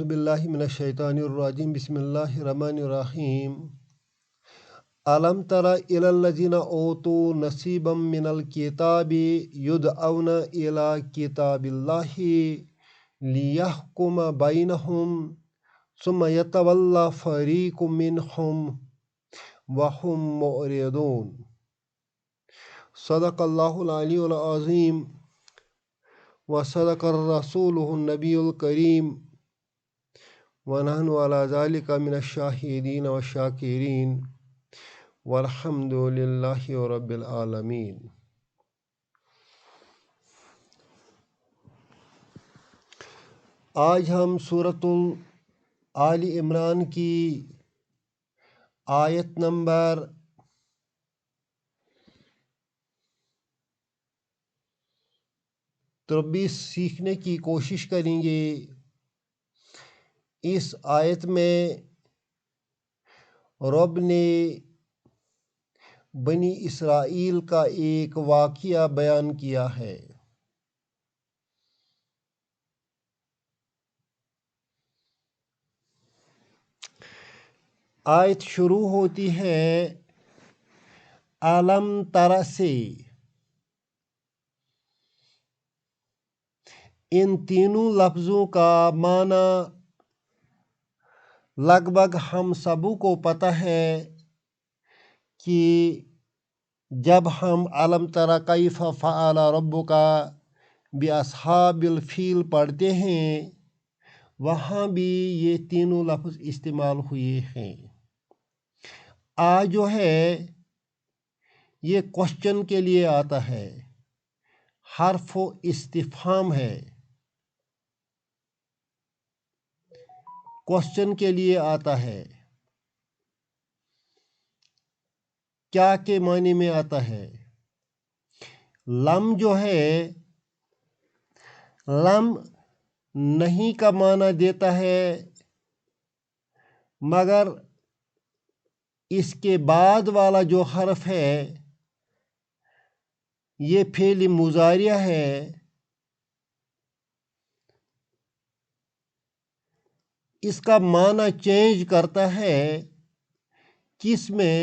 باللہ من الشیطان الرجیم بسم اللہ الرحمن الرحیم الم تر الی الذین اوتوا نصیبا من الکتاب یدعون الی کتاب اللہ لیحکم بینہم ثم یتولی فریق منہم وہم معرضون صدق اللہ العلی العظیم وصدق الرسول النبی الکریم ونحن علی ذلک من الشاہدین والشاکرین والحمد للہ رب العالمین۔ آج ہم سورۃ آل عمران کی آیت نمبر 23 سیکھنے کی کوشش کریں گے۔ اس آیت میں رب نے بنی اسرائیل کا ایک واقعہ بیان کیا ہے۔ آیت شروع ہوتی ہے علم تر سے۔ ان تینوں لفظوں کا معنی لگ بھگ ہم سبوں کو پتہ ہے کہ جب ہم علم تر کیف فعل ربک باصحاب الفیل پڑھتے ہیں وہاں بھی یہ تینوں لفظ استعمال ہوئے ہیں۔ جو ہے یہ کوشچن کے لیے آتا ہے، حرف و استفہام ہے، کوشچن کے لیے آتا ہے۔ کیا کے معنی میں آتا ہے؟ لم جو ہے، لم نہیں کا معنی دیتا ہے، مگر اس کے بعد والا جو حرف ہے یہ فعل مضارع ہے، اس کا معنی چینج کرتا ہے کس میں؟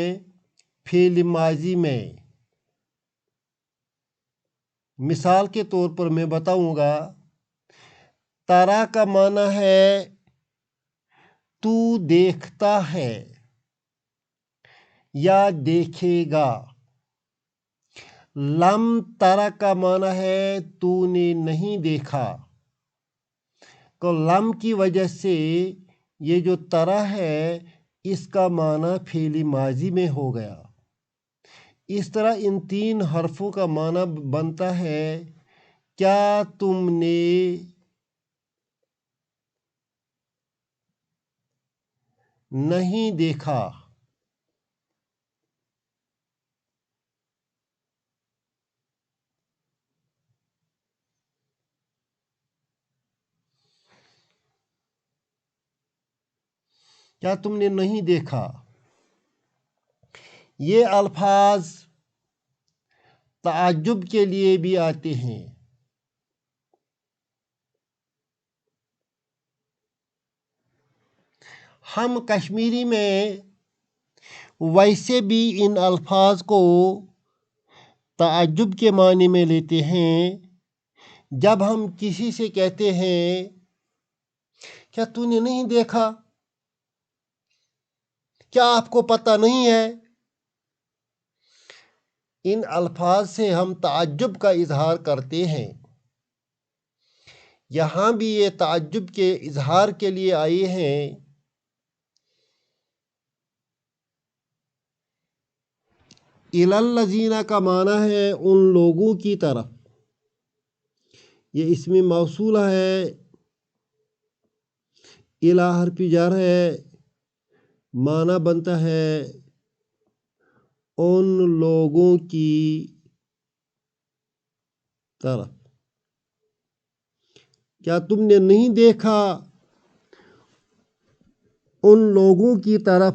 فعل ماضی میں۔ مثال کے طور پر میں بتاؤں گا، ترا کا معنی ہے تو دیکھتا ہے یا دیکھے گا۔ لم ترا کا معنی ہے تو نے نہیں دیکھا۔ تو لم کی وجہ سے یہ جو ترا ہے اس کا معنی فعل ماضی میں ہو گیا۔ اس طرح ان تین حرفوں کا معنی بنتا ہے کیا تم نے نہیں دیکھا؟ کیا تم نے نہیں دیکھا؟ یہ الفاظ تعجب کے لیے بھی آتے ہیں۔ ہم کشمیری میں ویسے بھی ان الفاظ کو تعجب کے معنی میں لیتے ہیں۔ جب ہم کسی سے کہتے ہیں کیا تو نے نہیں دیکھا؟ کیا آپ کو پتہ نہیں ہے؟ ان الفاظ سے ہم تعجب کا اظہار کرتے ہیں۔ یہاں بھی یہ تعجب کے اظہار کے لیے آئے ہیں۔ الی الذین کا معنی ہے ان لوگوں کی طرف، یہ اسم موصول ہے، الی حرف جر ہے، معنی بنتا ہے ان لوگوں کی طرف۔ کیا تم نے نہیں دیکھا ان لوگوں کی طرف؟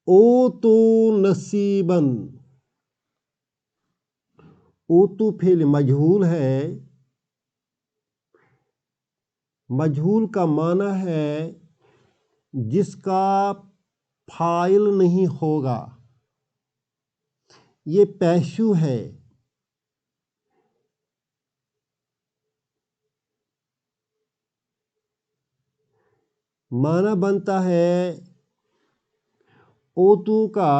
اوتو نصیباً، اوتو فعل مجہول ہے، مجہول کا معنی ہے جس کا فاعل نہیں ہوگا، یہ پیشو ہے۔ معنی بنتا ہے اوتو کا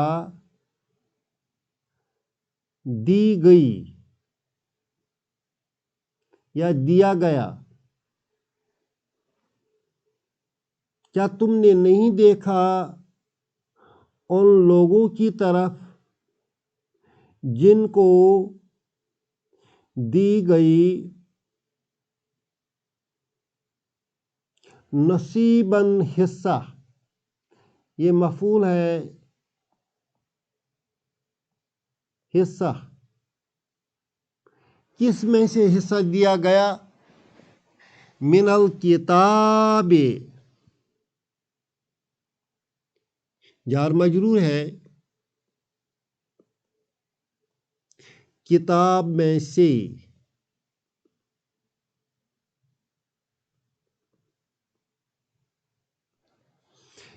دی گئی یا دیا گیا۔ کیا تم نے نہیں دیکھا ان لوگوں کی طرف جن کو دی گئی نصیباً حصہ، یہ مفعول ہے حصہ، کس میں سے حصہ دیا گیا؟ من الکتاب، جار مجرور ہے، کتاب میں سے۔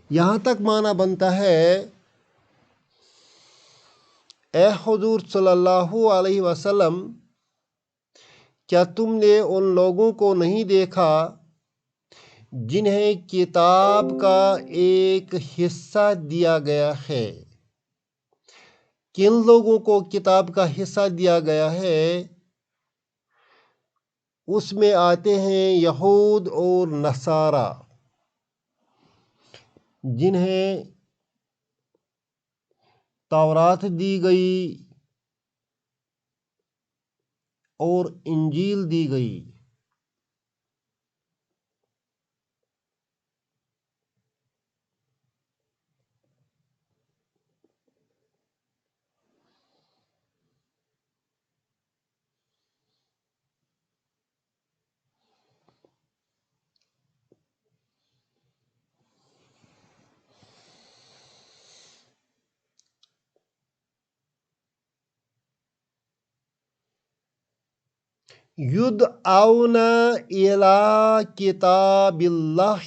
یہاں تک معنی بنتا ہے اے حضور صلی اللہ علیہ وسلم، کیا تم نے ان لوگوں کو نہیں دیکھا جنہیں کتاب کا ایک حصہ دیا گیا ہے؟ کن لوگوں کو کتاب کا حصہ دیا گیا ہے؟ اس میں آتے ہیں یہود اور نصارہ، جنہیں تورات دی گئی اور انجیل دی گئی۔ یدعون الی کتاب اللہ،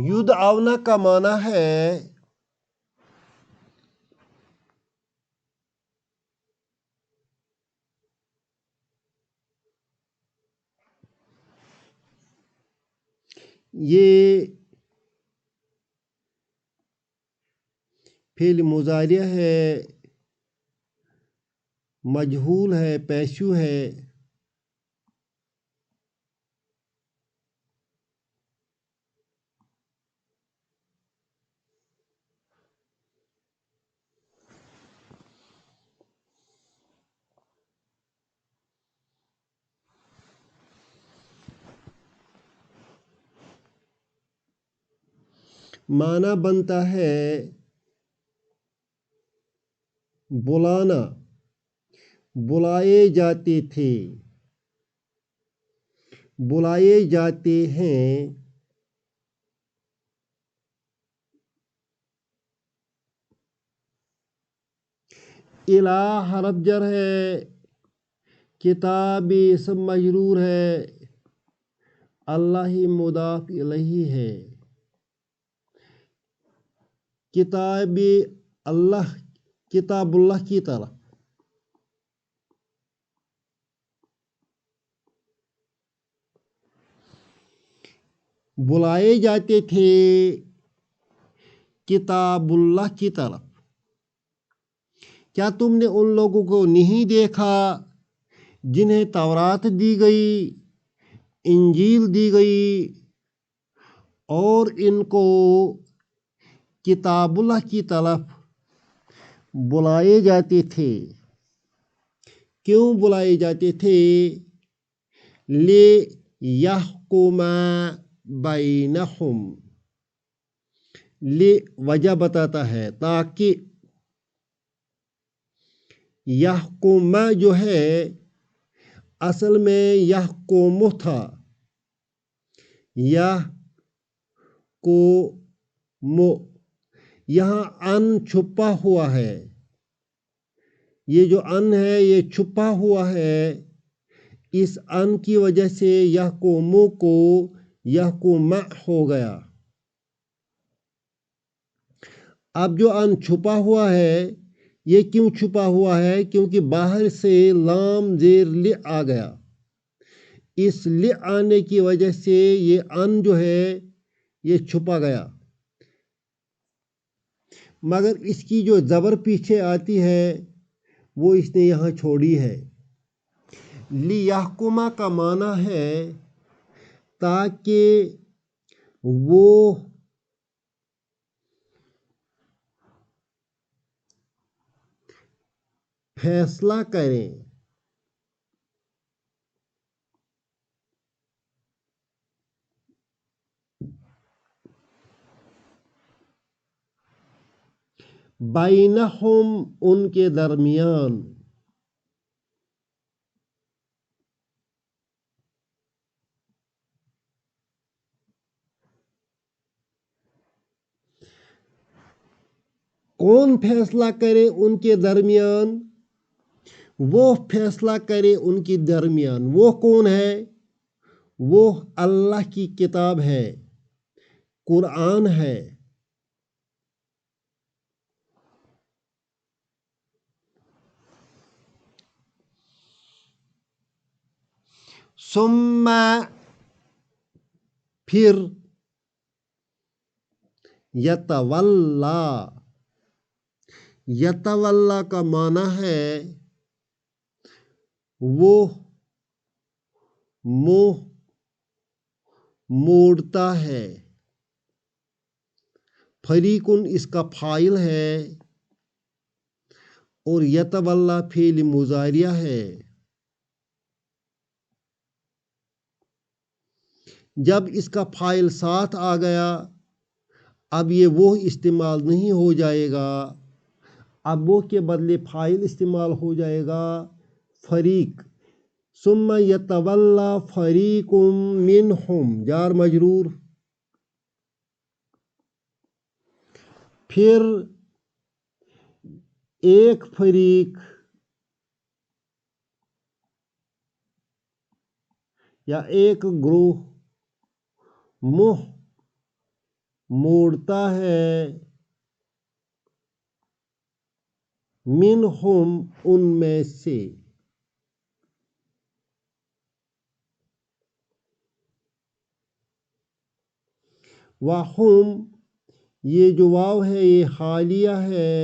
یدعون کا معنی ہے یہ فعل مضارع ہے، مجہول ہے، پیشو ہے۔ معنی بنتا ہے بلانا، بلائے جاتے تھے، بلائے جاتے ہیں۔ الی حرف جر ہے، کتاب اسم مجرور ہے، اللہ مضاف الیہ ہے۔ کتاب اللہ، کتاب اللہ کی طرف بلائے جاتے تھے، کتاب اللہ کی طرف۔ کیا تم نے ان لوگوں کو نہیں دیکھا جنہیں تورات دی گئی، انجیل دی گئی اور ان کو کتاب اللہ کی طرف بلائے جاتے تھے؟ کیوں بلائے جاتے تھے؟ لِیَحْکُمَ بَیْنَہُم، وجہ بتاتا ہے تاکہ، یحکم جو ہے اصل میں یحکم تھا، یحکم، یہاں ان چھپا ہوا ہے، یہ جو ان ہے یہ چھپا ہوا ہے، اس ان کی وجہ سے یحکمو کو یحکم ہو گیا۔ اب جو ان چھپا ہوا ہے یہ کیوں چھپا ہوا ہے؟ کیونکہ باہر سے لام زیر ل آ گیا، اس ل آنے کی وجہ سے یہ ان جو ہے یہ چھپا گیا، مگر اس کی جو زبر پیچھے آتی ہے وہ اس نے یہاں چھوڑی ہے۔ لیحکمہ کا معنی ہے تاکہ وہ فیصلہ کریں۔ بینہم ان کے درمیان، کون فیصلہ کرے ان کے درمیان؟ وہ فیصلہ کرے ان کے درمیان، وہ کون ہے؟ وہ اللہ کی کتاب ہے، قرآن ہے۔ ثم پھر یتولا، یتولا کا معنی ہے وہ منہ موڑتا ہے، فریقن اس کا فاعل ہے اور یتولا فعل مضارع ہے۔ جب اس کا فاعل ساتھ آ گیا اب یہ وہ استعمال نہیں ہو جائے گا، اب وہ کے بدلے فاعل استعمال ہو جائے گا فریق۔ ثم یتولا فریق منہم، جار مجرور، پھر ایک فریق یا ایک گروہ منہ موڑتا ہے، منہم ان میں سے۔ وہم، یہ جو واو ہے یہ حالیہ ہے،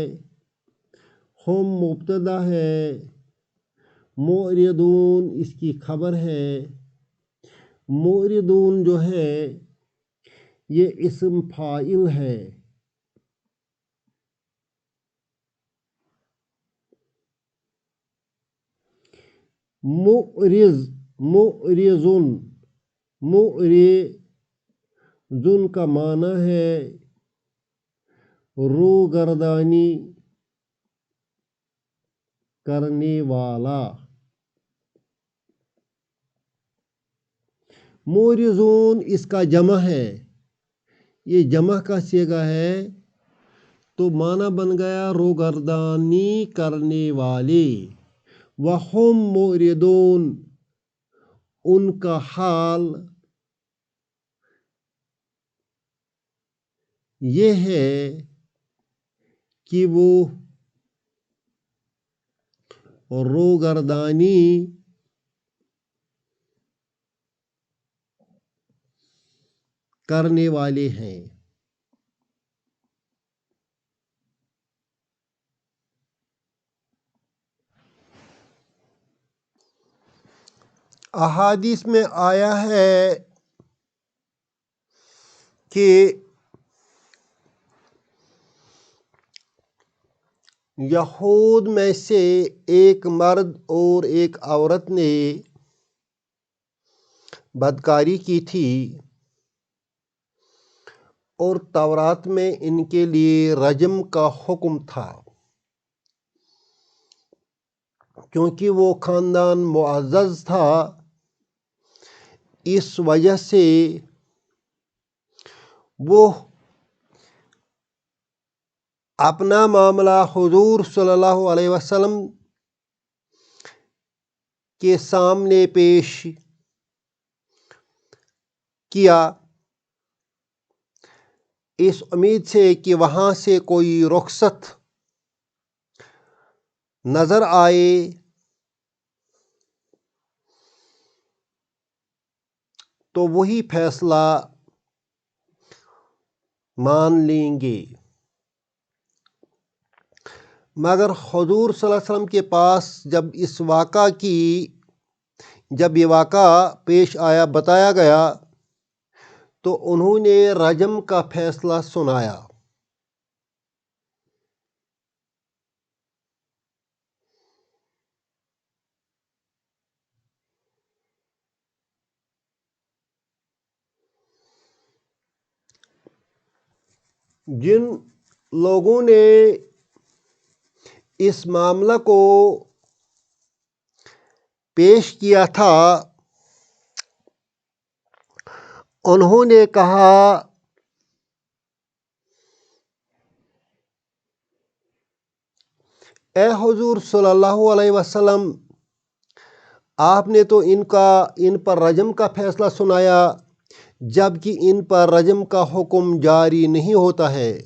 ہم مبتدا ہے، معرضون اس کی خبر ہے۔ معرضون جو ہے یہ اسم فاعل ہے۔ معرض، معرضن، معرضن کا معنی ہے روگردانی کرنے والا۔ معرضون اس کا جمع ہے، یہ جمع کا صیغہ ہے تو معنی بن گیا روگردانی کرنے والے۔ وہم معرضون، ان کا حال یہ ہے کہ وہ روگردانی کرنے والے ہیں۔ احادیث میں آیا ہے کہ یہود میں سے ایک مرد اور ایک عورت نے بدکاری کی تھی اور تورات میں ان کے لیے رجم کا حکم تھا، کیونکہ وہ خاندان معزز تھا، اس وجہ سے وہ اپنا معاملہ حضور صلی اللہ علیہ وسلم کے سامنے پیش کیا، اس امید سے کہ وہاں سے کوئی رخصت نظر آئے تو وہی فیصلہ مان لیں گے۔ مگر حضور صلی اللہ علیہ وسلم کے پاس جب یہ واقعہ پیش آیا، بتایا گیا، تو انہوں نے رجم کا فیصلہ سنایا۔ جن لوگوں نے اس معاملہ کو پیش کیا تھا، انہوں نے کہا اے حضور صلی اللہ علیہ وسلم، آپ نے تو ان پر رجم کا فیصلہ سنایا، جبکہ ان پر رجم کا حکم جاری نہیں ہوتا ہے۔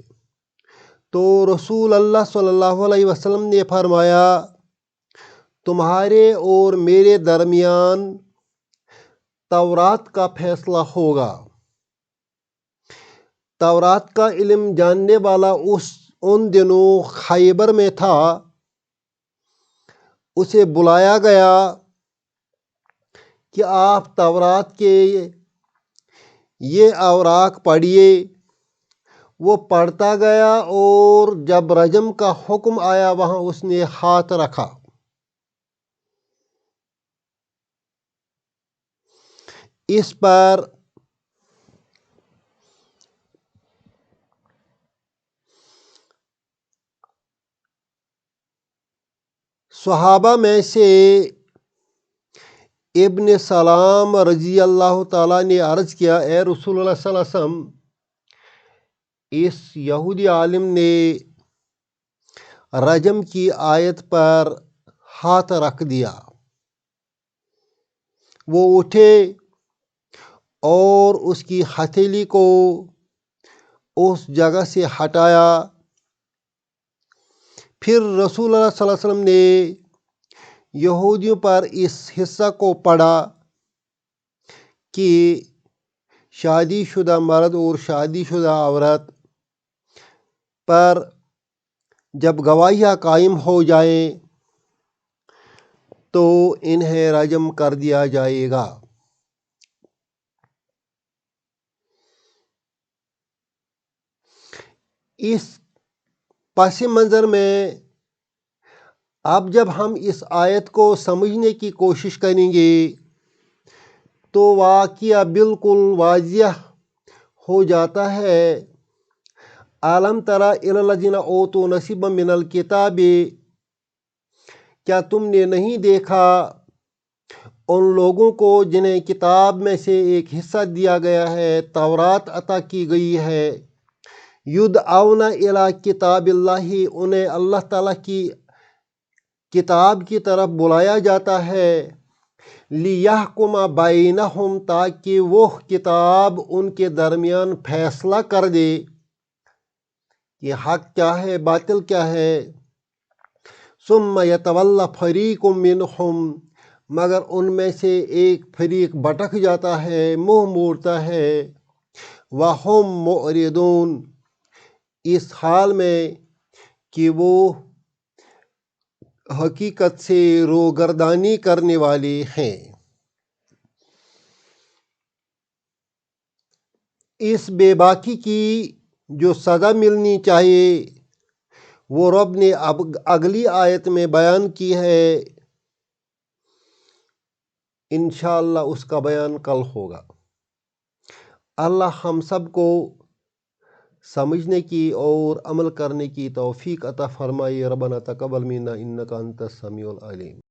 تو رسول اللہ صلی اللہ علیہ وسلم نے فرمایا، تمہارے اور میرے درمیان تورات کا فیصلہ ہوگا۔ تورات کا علم جاننے والا ان دنوں خیبر میں تھا۔ اسے بلایا گیا کہ آپ تورات کے یہ اوراق پڑھیے۔ وہ پڑھتا گیا اور جب رجم کا حکم آیا وہاں اس نے ہاتھ رکھا۔ اس پر صحابہ میں سے ابن سلام رضی اللہ تعالیٰ نے عرض کیا، اے رسول اللہ صلی اللہ علیہ وسلم، اس یہودی عالم نے رجم کی آیت پر ہاتھ رکھ دیا۔ وہ اٹھے اور اس کی ہتھیلی کو اس جگہ سے ہٹایا۔ پھر رسول اللہ صلی اللہ علیہ وسلم نے یہودیوں پر اس حصہ کو پڑھا کہ شادی شدہ مرد اور شادی شدہ عورت پر جب گواہیاں قائم ہو جائیں تو انہیں رجم کر دیا جائے گا۔ اس پس منظر میں اب جب ہم اس آیت کو سمجھنے کی کوشش کریں گے تو واقعہ بالکل واضح ہو جاتا ہے۔ أَلَمْ تَرَ إِلَى الَّذِينَ أُوتُوا نَصِيبًا مِنَ الْكِتَابِ، کیا تم نے نہیں دیکھا ان لوگوں کو جنہیں کتاب میں سے ایک حصہ دیا گیا ہے، تورات عطا کی گئی ہے، یدعون الی کتاب اللہ، انہیں اللہ تعالیٰ کی کتاب کی طرف بلایا جاتا ہے، لیحکم بینہم، تاکہ وہ کتاب ان کے درمیان فیصلہ کر دے کہ حق کیا ہے باطل کیا ہے۔ ثم یتولی فریق منہم، مگر ان میں سے ایک فریق بھٹک جاتا ہے، منہ موڑتا ہے، وہم معرضون، اس حال میں کہ وہ حقیقت سے روگردانی کرنے والے ہیں۔ اس بے باکی کی جو سزا ملنی چاہیے وہ رب نے اب اگلی آیت میں بیان کی ہے۔ انشاءاللہ اس کا بیان کل ہوگا۔ اللہ ہم سب کو سمجھنے کی اور عمل کرنے کی توفیق عطا فرمائے۔ ربنا تقبل منا انک انت السمیع العلیم۔